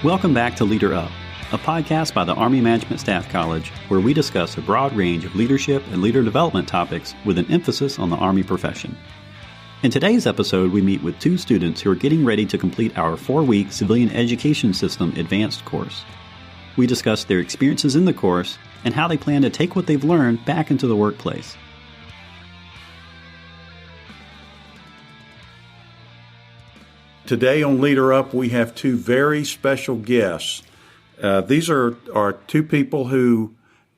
Welcome back to Leader Up, a podcast by the Army Management Staff College, where we discuss a broad range of leadership and leader development topics with an emphasis on the Army profession. In today's episode, we meet with two students who are getting ready to complete our 4-week Civilian Education System Advanced course. We discuss their experiences in the course and how they plan to take what they've learned back into the workplace. Today on Leader Up, we have two very special guests. These are two people who,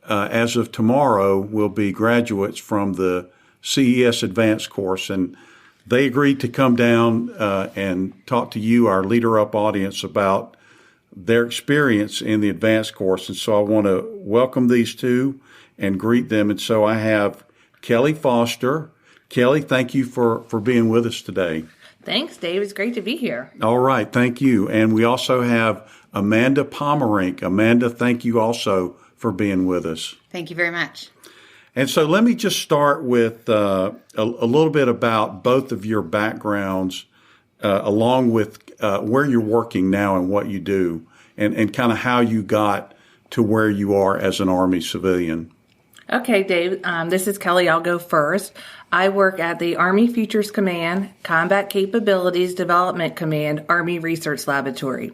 as of tomorrow, will be graduates from the CES Advanced course, and they agreed to come down and talk to you, our Leader Up audience, about their experience in the Advanced course. And so I want to welcome these two and greet them. And so I have Kelly Foster. Kelly, thank you for being with us today. Thanks, Dave. It's great to be here. All right. Thank you. And we also have Amanda Pommerenck. Amanda, thank you also for being with us. Thank you very much. And so let me just start with a little bit about both of your backgrounds, along with where you're working now and what you do, and kind of how you got to where you are as an Army civilian. Okay, Dave. This is Kelly. I'll go first. I work at the Army Futures Command, Combat Capabilities Development Command, Army Research Laboratory.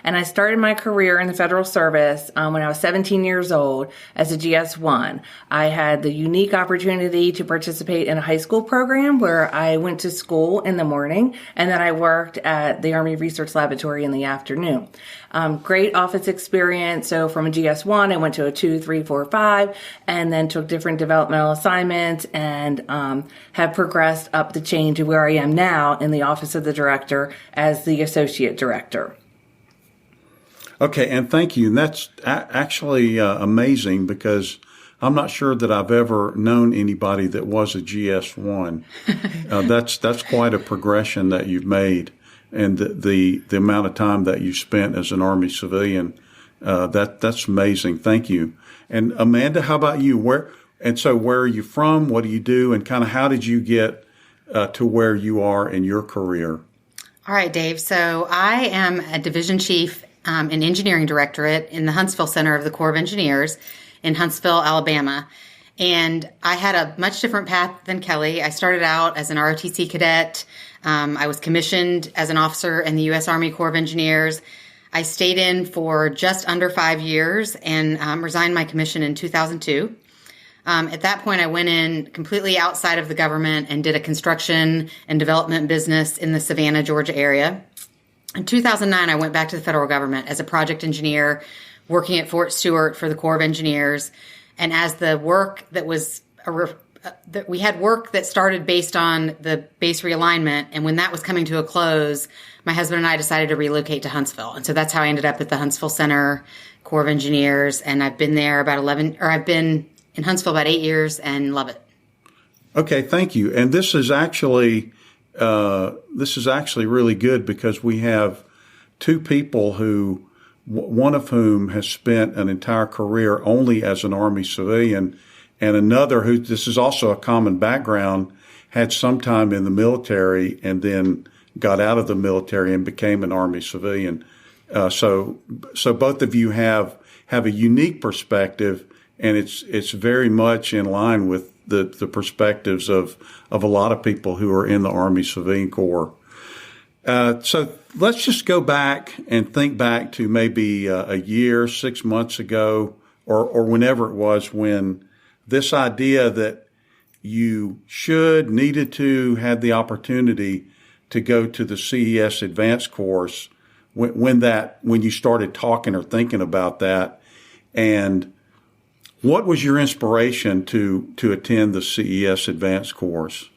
And I started my career in the Federal Service when I was 17 years old as a GS-1. I had the unique opportunity to participate in a high school program where I went to school in the morning, and then I worked at the Army Research Laboratory in the afternoon. Great office experience. So from a GS-1, I went to a 2, 3, 4, 5, and then took different developmental assignments and have progressed up the chain to where I am now in the Office of the Director as the Associate Director. Okay, and thank you. And that's actually amazing, because I'm not sure that I've ever known anybody that was a GS-1. That's quite a progression that you've made, and the amount of time that you spent as an Army civilian. That's amazing. Thank you. And Amanda, how about you? Where are you from? What do you do? And kind of how did you get to where you are in your career? All right, Dave. So I am a division chief in engineering directorate in the Huntsville Center of the Corps of Engineers in Huntsville, Alabama. And I had a much different path than Kelly. I started out as an ROTC cadet. I was commissioned as an officer in the U.S. Army Corps of Engineers. I stayed in for just under 5 years and resigned my commission in 2002. At that point, I went in completely outside of the government and did a construction and development business in the Savannah, Georgia area. In 2009, I went back to the federal government as a project engineer, working at Fort Stewart for the Corps of Engineers. And as the work that was, we had work that started based on the base realignment. And when that was coming to a close, my husband and I decided to relocate to Huntsville. And so that's how I ended up at the Huntsville Center, Corps of Engineers. And I've been there I've been in Huntsville about 8 years and love it. Okay, thank you. And this is actually really good, because we have two people who, one of whom has spent an entire career only as an Army civilian, and another who, this is also a common background, had some time in the military and then got out of the military and became an Army civilian. So both of you have a unique perspective, and it's very much in line with the perspectives of a lot of people who are in the Army Civilian Corps. So let's just go back and think back to maybe a year, 6 months ago, or whenever it was, when this idea that you needed to, had the opportunity to go to the CES Advanced course, when you started talking or thinking about that, and what was your inspiration to attend the CES Advanced course?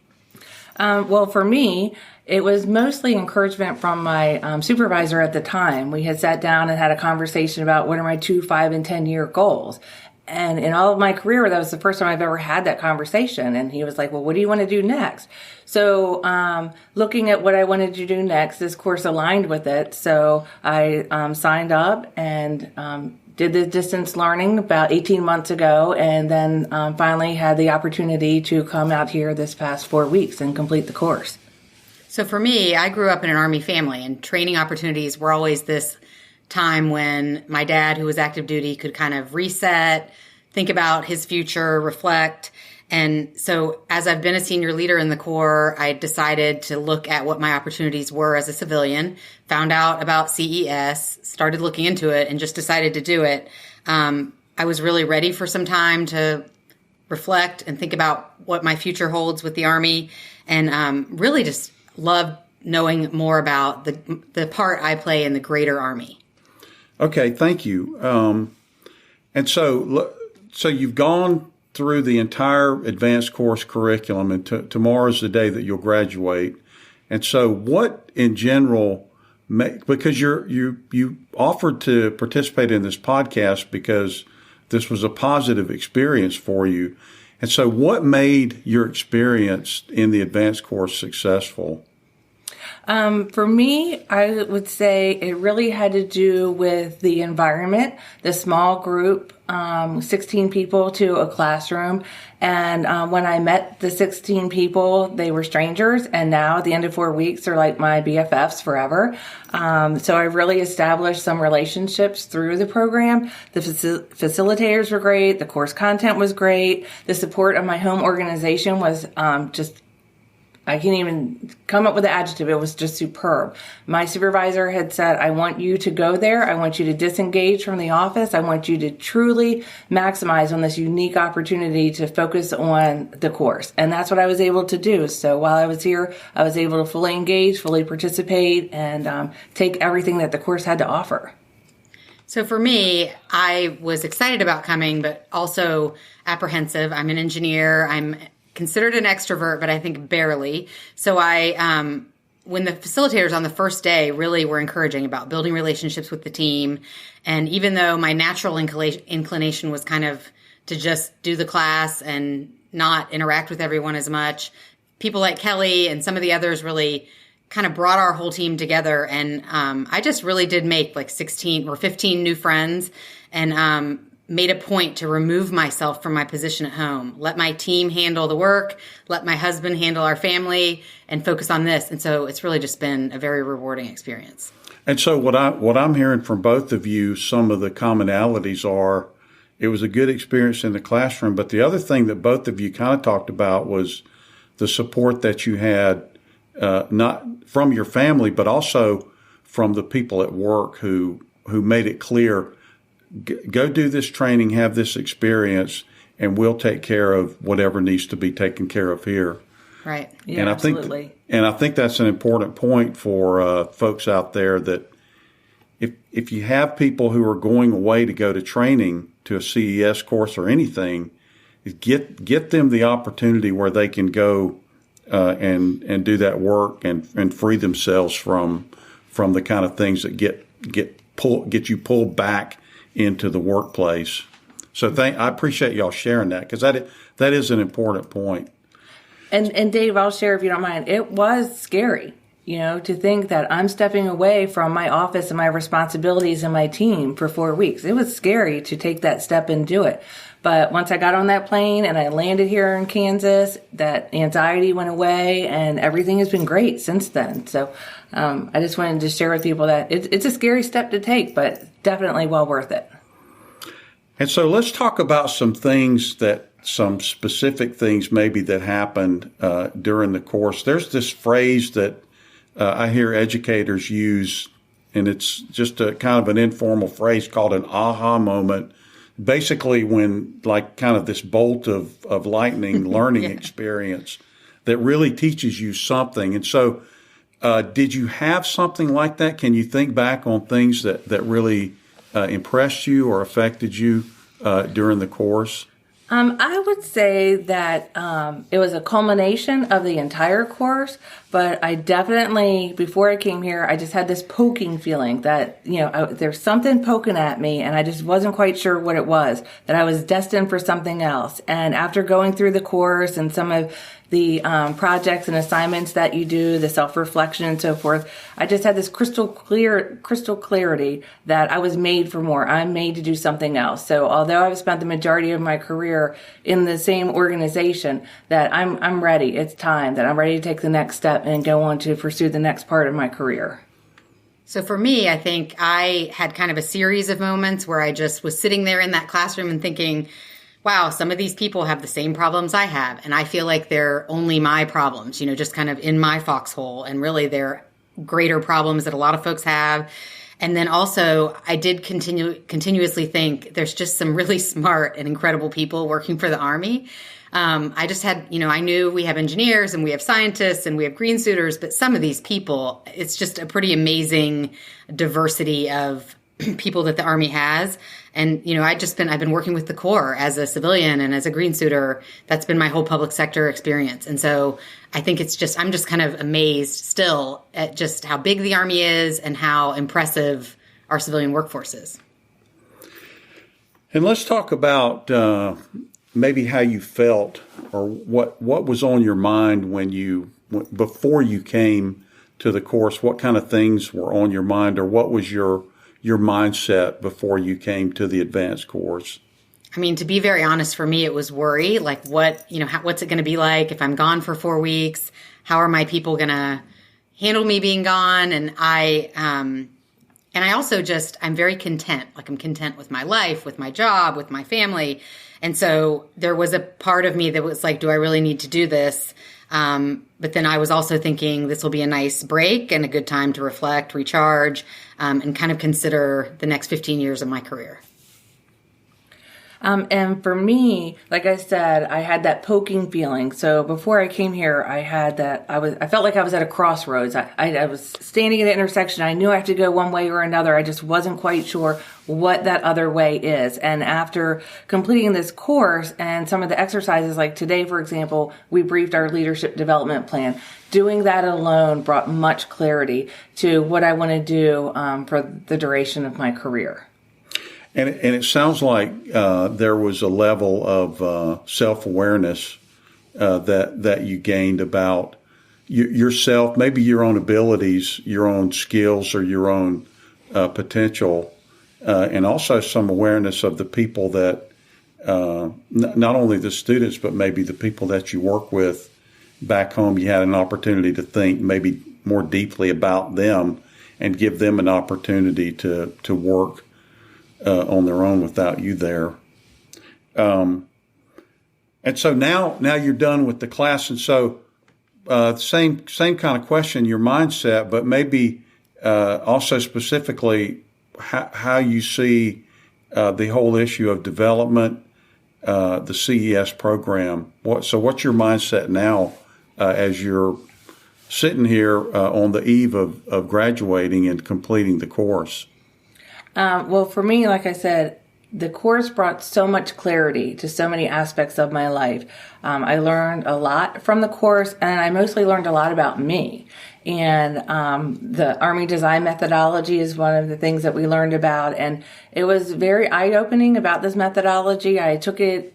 Well, for me, it was mostly encouragement from my supervisor at the time. We had sat down and had a conversation about what are my 2, 5, and 10-year goals. And in all of my career, that was the first time I've ever had that conversation. And he was like, well, what do you want to do next? So looking at what I wanted to do next, this course aligned with it. So I signed up and did the distance learning about 18 months ago, and then finally had the opportunity to come out here this past 4 weeks and complete the course. So for me, I grew up in an Army family, and training opportunities were always this time when my dad, who was active duty, could kind of reset, think about his future, reflect. And so as I've been a senior leader in the Corps, I decided to look at what my opportunities were as a civilian, found out about CES, started looking into it, and just decided to do it. I was really ready for some time to reflect and think about what my future holds with the Army, and really just love knowing more about the part I play in the greater Army. Okay, thank you. And so you've gone through the entire advanced course curriculum, and tomorrow's the day that you'll graduate. And so what in general, because you offered to participate in this podcast because this was a positive experience for you. And so what made your experience in the advanced course successful? For me, I would say it really had to do with the environment, the small group, 16 people to a classroom. And when I met the 16 people, they were strangers. And now at the end of 4 weeks, they're like my BFFs forever. So I really established some relationships through the program. The facilitators were great. The course content was great. The support of my home organization was just I can't even come up with the adjective. It was just superb. My supervisor had said, I want you to go there. I want you to disengage from the office. I want you to truly maximize on this unique opportunity to focus on the course. And that's what I was able to do. So while I was here, I was able to fully engage, fully participate, and take everything that the course had to offer. So for me, I was excited about coming, but also apprehensive. I'm an engineer. I'm considered an extrovert, but I think barely. So when the facilitators on the first day really were encouraging about building relationships with the team, and even though my natural inclination was kind of to just do the class and not interact with everyone as much, people like Kelly and some of the others really kind of brought our whole team together. And I just really did make like 16 or 15 new friends, and made a point to remove myself from my position at home, let my team handle the work, let my husband handle our family, and focus on this. And so it's really just been a very rewarding experience. And so what I'm hearing from both of you, some of the commonalities are, it was a good experience in the classroom, but the other thing that both of you kind of talked about was the support that you had, not from your family, but also from the people at work who made it clear, go do this training, have this experience, and we'll take care of whatever needs to be taken care of here. Right. Yeah, and absolutely. I think that's an important point for folks out there, that if you have people who are going away to go to training, to a CES course or anything, get them the opportunity where they can go and do that work and free themselves from the kind of things that get you pulled back into the workplace. So I appreciate y'all sharing that, because that is an important point. And Dave, I'll share if you don't mind. It was scary, to think that I'm stepping away from my office and my responsibilities and my team for 4 weeks. It was scary to take that step and do it. But once I got on that plane and I landed here in Kansas, that anxiety went away, and everything has been great since then. So I just wanted to share with people that it's a scary step to take, but definitely well worth it. And so let's talk about some specific things maybe that happened during the course. There's this phrase that I hear educators use, and it's just a kind of an informal phrase called an aha moment. Basically, when like kind of this bolt of lightning learning yeah. experience that really teaches you something. And so did you have something like that? Can you think back on things that really impressed you or affected you during the course? I would say that it was a culmination of the entire course, but I definitely, before I came here, I just had this poking feeling that, there's something poking at me, and I just wasn't quite sure what it was, that I was destined for something else. And after going through the course and some of the projects and assignments that you do, the self-reflection and so forth, I just had this crystal clarity that I was made for more. I'm made to do something else. So although I've spent the majority of my career in the same organization, that I'm ready. It's time that I'm ready to take the next step and go on to pursue the next part of my career. So for me, I think I had kind of a series of moments where I just was sitting there in that classroom and thinking, wow, some of these people have the same problems I have. And I feel like they're only my problems, just kind of in my foxhole. And really they're greater problems that a lot of folks have. And then also I did continuously think there's just some really smart and incredible people working for the Army. I just had, I knew we have engineers and we have scientists and we have green suiters, but some of these people, it's just a pretty amazing diversity of people that the Army has. And, I've been working with the Corps as a civilian and as a green suitor. That's been my whole public sector experience. And so I think I'm just kind of amazed still at just how big the Army is and how impressive our civilian workforce is. And let's talk about maybe how you felt or what was on your mind before you came to the course. What kind of things were on your mind, or what was your mindset before you came to the advanced course? I mean, to be very honest, for me, it was worry. Like, what's it going to be like if I'm gone for 4 weeks? How are my people going to handle me being gone? And I also I'm very content. Like, I'm content with my life, with my job, with my family. And so there was a part of me that was like, do I really need to do this? But then I was also thinking this will be a nice break and a good time to reflect, recharge, and kind of consider the next 15 years of my career. And for me, like I said, I had that poking feeling. So before I came here, I had that, I felt like I was at a crossroads. I was standing at an intersection. I knew I had to go one way or another. I just wasn't quite sure what that other way is. And after completing this course and some of the exercises, like today, for example, we briefed our leadership development plan. Doing that alone brought much clarity to what I want to do for the duration of my career. And it sounds like there was a level of self-awareness that you gained about yourself, maybe your own abilities, your own skills, or your own potential, and also some awareness of the people that, not only the students, but maybe the people that you work with back home. You had an opportunity to think maybe more deeply about them and give them an opportunity to work on their own without you there. And so now you're done with the class. And so same kind of question, your mindset, but maybe also specifically how you see the whole issue of development, the CES program. What's your mindset now as you're sitting here on the eve of graduating and completing the course? Well, for me, like I said, the course brought so much clarity to so many aspects of my life. I learned a lot from the course, and I mostly learned a lot about me. And the Army design methodology is one of the things that we learned about, and it was very eye-opening about this methodology. I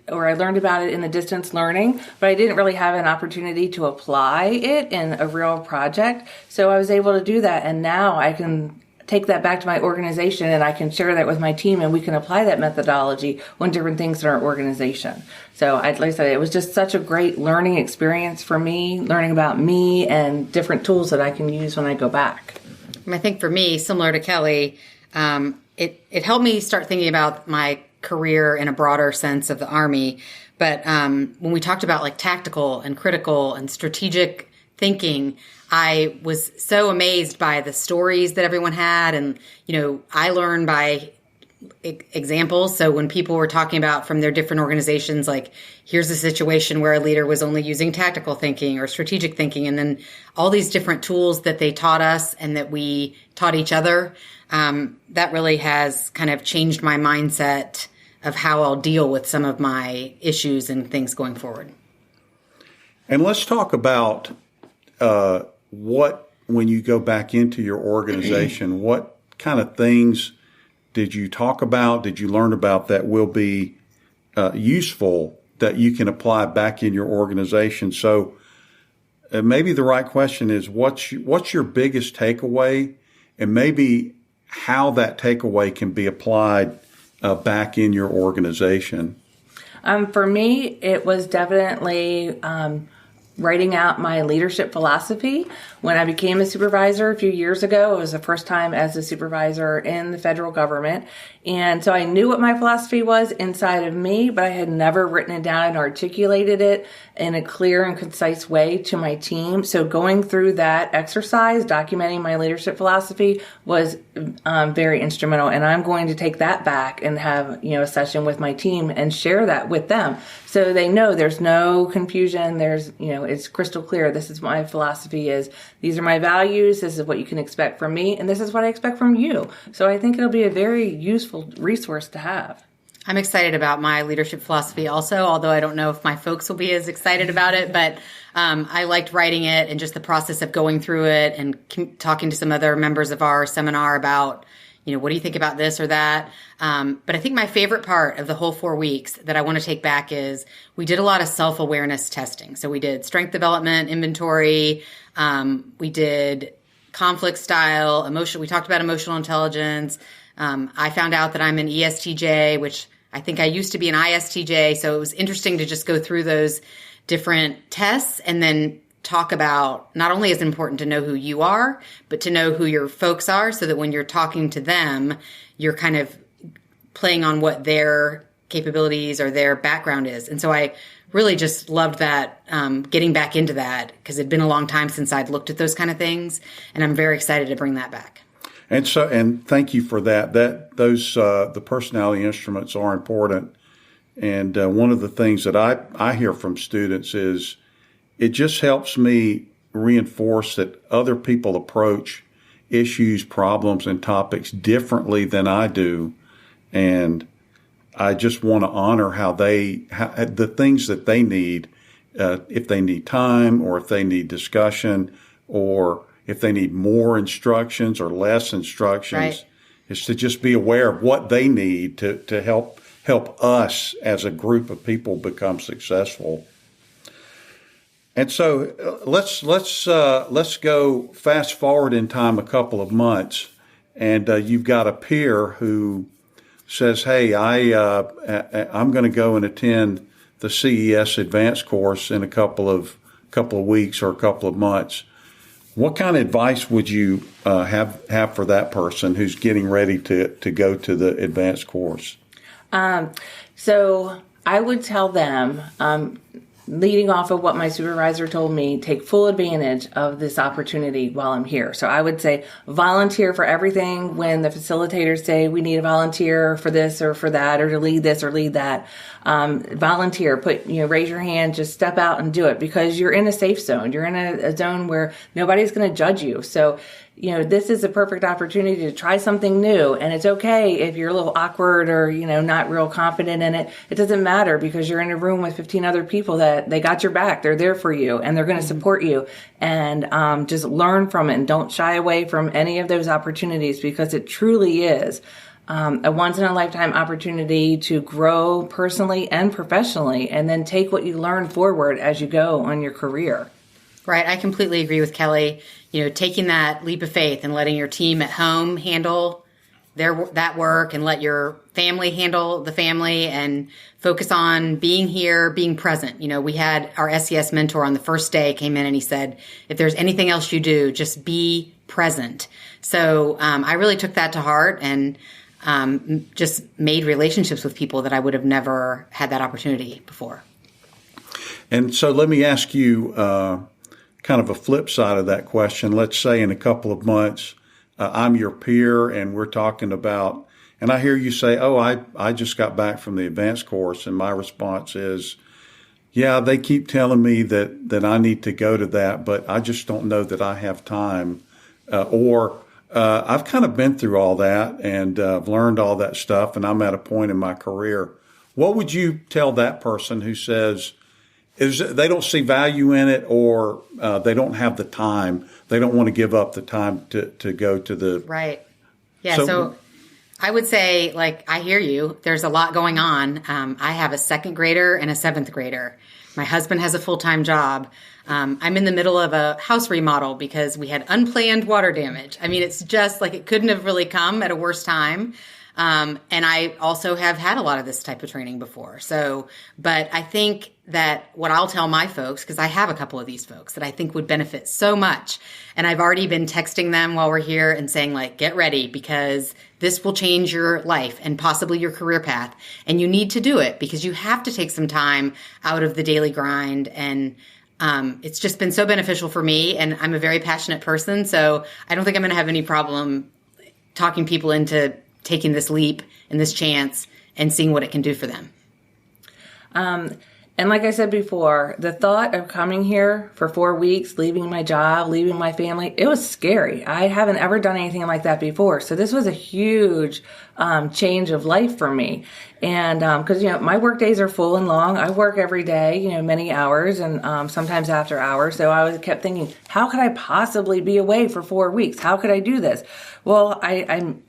learned about it in the distance learning, but I didn't really have an opportunity to apply it in a real project. So I was able to do that, and now I can take that back to my organization and I can share that with my team, and we can apply that methodology on different things in our organization. So like I said, it was just such a great learning experience for me, learning about me and different tools that I can use when I go back. And I think for me, similar to Kelly, it helped me start thinking about my career in a broader sense of the Army. But when we talked about like tactical and critical and strategic thinking, I was so amazed by the stories that everyone had. And, I learned by examples. So when people were talking about from their different organizations, like here's a situation where a leader was only using tactical thinking or strategic thinking, and then all these different tools that they taught us and that we taught each other, that really has kind of changed my mindset of how I'll deal with some of my issues and things going forward. And let's talk about when you go back into your organization, what kind of things did you talk about, did you learn about that will be useful that you can apply back in your organization? So maybe the right question is, what's your biggest takeaway, and maybe how that takeaway can be applied back in your organization? For me, it was definitely writing out my leadership philosophy. When I became a supervisor a few years ago, it was the first time as a supervisor in the federal government. And so I knew what my philosophy was inside of me, but I had never written it down and articulated it in a clear and concise way to my team. So going through that exercise, documenting my leadership philosophy was very instrumental. And I'm going to take that back and have, a session with my team and share that with them. So they know there's no confusion. There's, it's crystal clear. This is what my philosophy is. These are my values. This is what you can expect from me. And this is what I expect from you. So I think it'll be a very useful resource to have. I'm excited about my leadership philosophy also, although I don't know if my folks will be as excited about it. But I liked writing it and just the process of going through it and talking to some other members of our seminar about, what do you think about this or that? But I think my favorite part of the whole 4 weeks that I want to take back is we did a lot of self-awareness testing. So we did strength development, inventory. We did conflict style, we talked about emotional intelligence. I found out that I'm an ESTJ, which I think I used to be an ISTJ. So it was interesting to just go through those different tests and then talk about not only is it important to know who you are, but to know who your folks are so that when you're talking to them, you're kind of playing on what their capabilities or their background is. And so I really just loved that, getting back into that because it'd been a long time since I'd looked at those kind of things. And I'm very excited to bring that back. And thank you for that. The personality instruments are important. And one of the things that I hear from students is it just helps me reinforce that other people approach issues, problems, and topics differently than I do. And I just want to honor how the things that they need, if they need time or if they need discussion or if they need more instructions or less instructions, right, is to just be aware of what they need to help us as a group of people become successful. And so let's go fast forward in time a couple of months, and you've got a peer who says, "Hey, I'm going to go and attend the CES advanced course in a couple of weeks or a couple of months." What kind of advice would you have for that person who's getting ready to go to the advanced course? So I would tell them, leading off of what my supervisor told me, take full advantage of this opportunity while I'm here. So I would say volunteer for everything. When the facilitators say we need a volunteer for this or for that, or to lead this or lead that, volunteer, raise your hand, just step out and do it because you're in a safe zone. You're in a zone where nobody's going to judge you. So, this is a perfect opportunity to try something new, and it's okay if you're a little awkward or, not real confident in it. It doesn't matter because you're in a room with 15 other people that they got your back. They're there for you and they're going to support you, and just learn from it and don't shy away from any of those opportunities because it truly is a once in a lifetime opportunity to grow personally and professionally, and then take what you learn forward as you go on your career. Right. I completely agree with Kelly. Taking that leap of faith and letting your team at home handle that work and let your family handle the family and focus on being here, being present. We had our SES mentor on the first day came in and he said, if there's anything else you do, just be present. So I really took that to heart and just made relationships with people that I would have never had that opportunity before. And so let me ask you kind of a flip side of that question. Let's say in a couple of months, I'm your peer and we're talking about, and I hear you say, oh, I just got back from the advanced course. And my response is, yeah, they keep telling me that I need to go to that, but I just don't know that I have time. I've kind of been through all that and I've learned all that stuff and I'm at a point in my career. What would you tell that person who says, they don't see value in it or they don't have the time. They don't want to give up the time to go to the... Right. Yeah, so I would say, I hear you. There's a lot going on. I have a second grader and a seventh grader. My husband has a full-time job. I'm in the middle of a house remodel because we had unplanned water damage. I mean, it's just like it couldn't have really come at a worse time. And I also have had a lot of this type of training before. So, but I think that what I'll tell my folks, because I have a couple of these folks that I think would benefit so much. And I've already been texting them while we're here and saying, like, get ready because this will change your life and possibly your career path. And you need to do it because you have to take some time out of the daily grind. And it's just been so beneficial for me. And I'm a very passionate person. So I don't think I'm going to have any problem talking people into taking this leap and this chance and seeing what it can do for them. And like I said before, the thought of coming here for 4 weeks, leaving my job, leaving my family, it was scary. I haven't ever done anything like that before. So this was a huge change of life for me. And because, my work days are full and long. I work every day, many hours and sometimes after hours. So I kept thinking, how could I possibly be away for 4 weeks? How could I do this? Well, I'm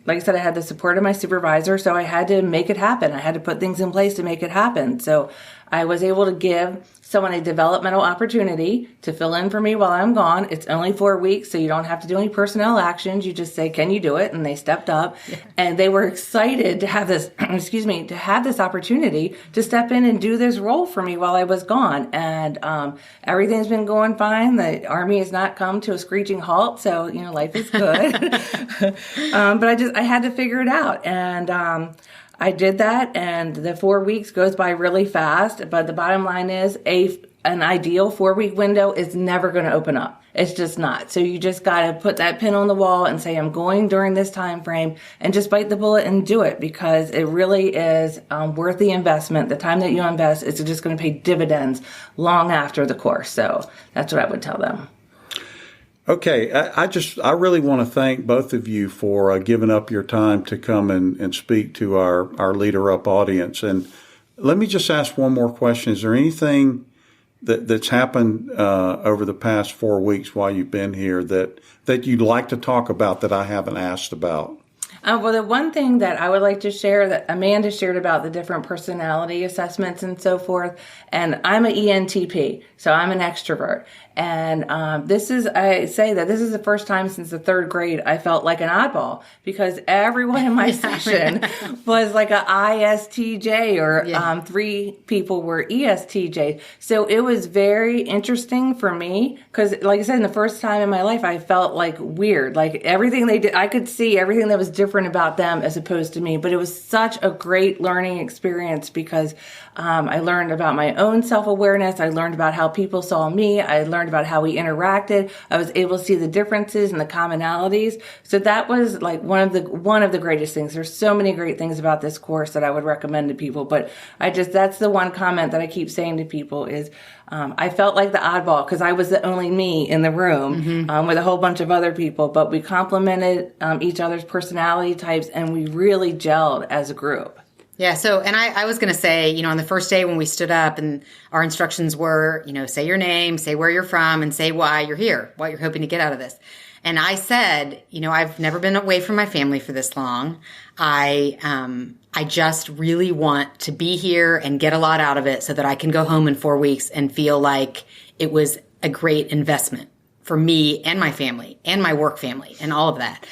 like I said, I had the support of my supervisor, so I had to make it happen. I had to put things in place to make it happen. So I was able to give someone a developmental opportunity to fill in for me while I'm gone. It's only 4 weeks, so you don't have to do any personnel actions. You just say, can you do it? And they stepped up and they were excited to have this, to have this opportunity to step in and do this role for me while I was gone. And everything's been going fine. The Army has not come to a screeching halt. So, life is good. But I had to figure it out. And, I did that, and the 4 weeks goes by really fast. But the bottom line is, an ideal 4-week window is never going to open up. It's just not. So you just got to put that pin on the wall and say, I'm going during this time frame, and just bite the bullet and do it because it really is worth the investment. The time that you invest is just going to pay dividends long after the course. So that's what I would tell them. Okay, I really want to thank both of you for giving up your time to come and speak to our Leader Up audience. And let me just ask one more question. Is there anything that's happened over the past 4 weeks while you've been here that you'd like to talk about that I haven't asked about? Well, the one thing that I would like to share that Amanda shared about the different personality assessments and so forth, and I'm an ENTP, so I'm an extrovert. And I say that this is the first time since the third grade I felt like an oddball because everyone in my section was like an ISTJ or 3 people were ESTJ. So it was very interesting for me because, like I said, in the first time in my life, I felt like weird. Like everything they did, I could see everything that was different about them as opposed to me. But it was such a great learning experience because I learned about my own self-awareness. I learned about how people saw me. I learned about how we interacted. I was able to see the differences and the commonalities. So that was like one of the greatest things. There's so many great things about this course that I would recommend to people, but that's the one comment that I keep saying to people is, I felt like the oddball because I was the only me in the room with a whole bunch of other people, but we complemented each other's personality types and we really gelled as a group. Yeah. So, and I was going to say, on the first day when we stood up and our instructions were, say your name, say where you're from, and say why you're here, what you're hoping to get out of this. And I said, I've never been away from my family for this long. I just really want to be here and get a lot out of it so that I can go home in 4 weeks and feel like it was a great investment for me and my family and my work family and all of that.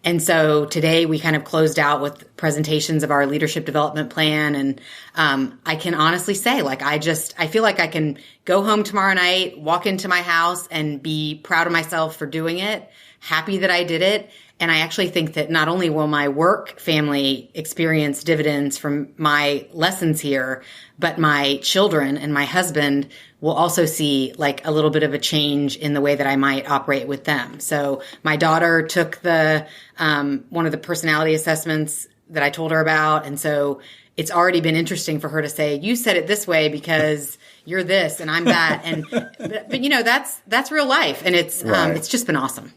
And so today we kind of closed out with presentations of our leadership development plan. And I can honestly say, I feel like I can go home tomorrow night, walk into my house and be proud of myself for doing it, happy that I did it. And I actually think that not only will my work family experience dividends from my lessons here, but my children and my husband will also see like a little bit of a change in the way that I might operate with them. So my daughter took the one of the personality assessments that I told her about. And so it's already been interesting for her to say, you said it this way because you're this and I'm that. And but that's real life. And it's just been awesome.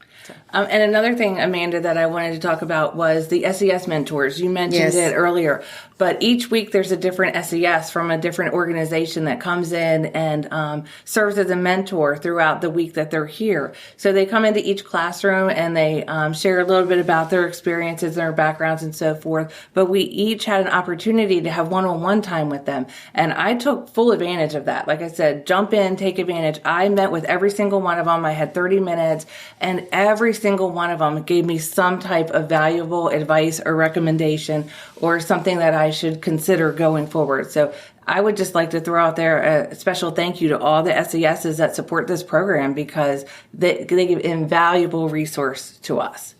And another thing, Amanda, that I wanted to talk about was the SES mentors. You mentioned it earlier, but each week there's a different SES from a different organization that comes in and serves as a mentor throughout the week that they're here. So they come into each classroom and they share a little bit about their experiences, their backgrounds, and so forth. But we each had an opportunity to have one-on-one time with them. And I took full advantage of that. Like I said, jump in, take advantage. I met with every single one of them. I had 30 minutes, and every single one of them gave me some type of valuable advice or recommendation or something that I should consider going forward. So I would just like to throw out there a special thank you to all the SESs that support this program, because they give invaluable resource to us.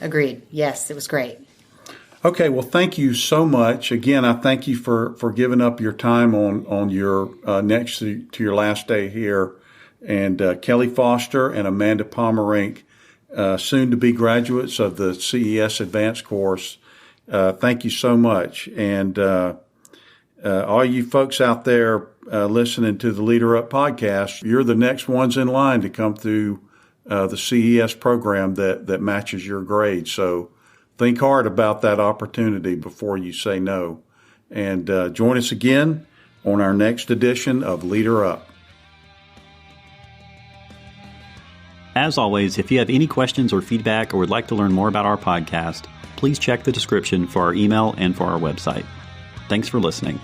Agreed. Yes, it was great. Okay, well, thank you so much. Again, I thank you for giving up your time on your next to your last day here. And Kelly Foster and Amanda Pommerenck, soon to be graduates of the CES Advanced course. Thank you so much. And all you folks out there listening to the Leader Up podcast, you're the next ones in line to come through the CES program that matches your grade. So think hard about that opportunity before you say no. And join us again on our next edition of Leader Up. As always, if you have any questions or feedback or would like to learn more about our podcast, please check the description for our email and for our website. Thanks for listening.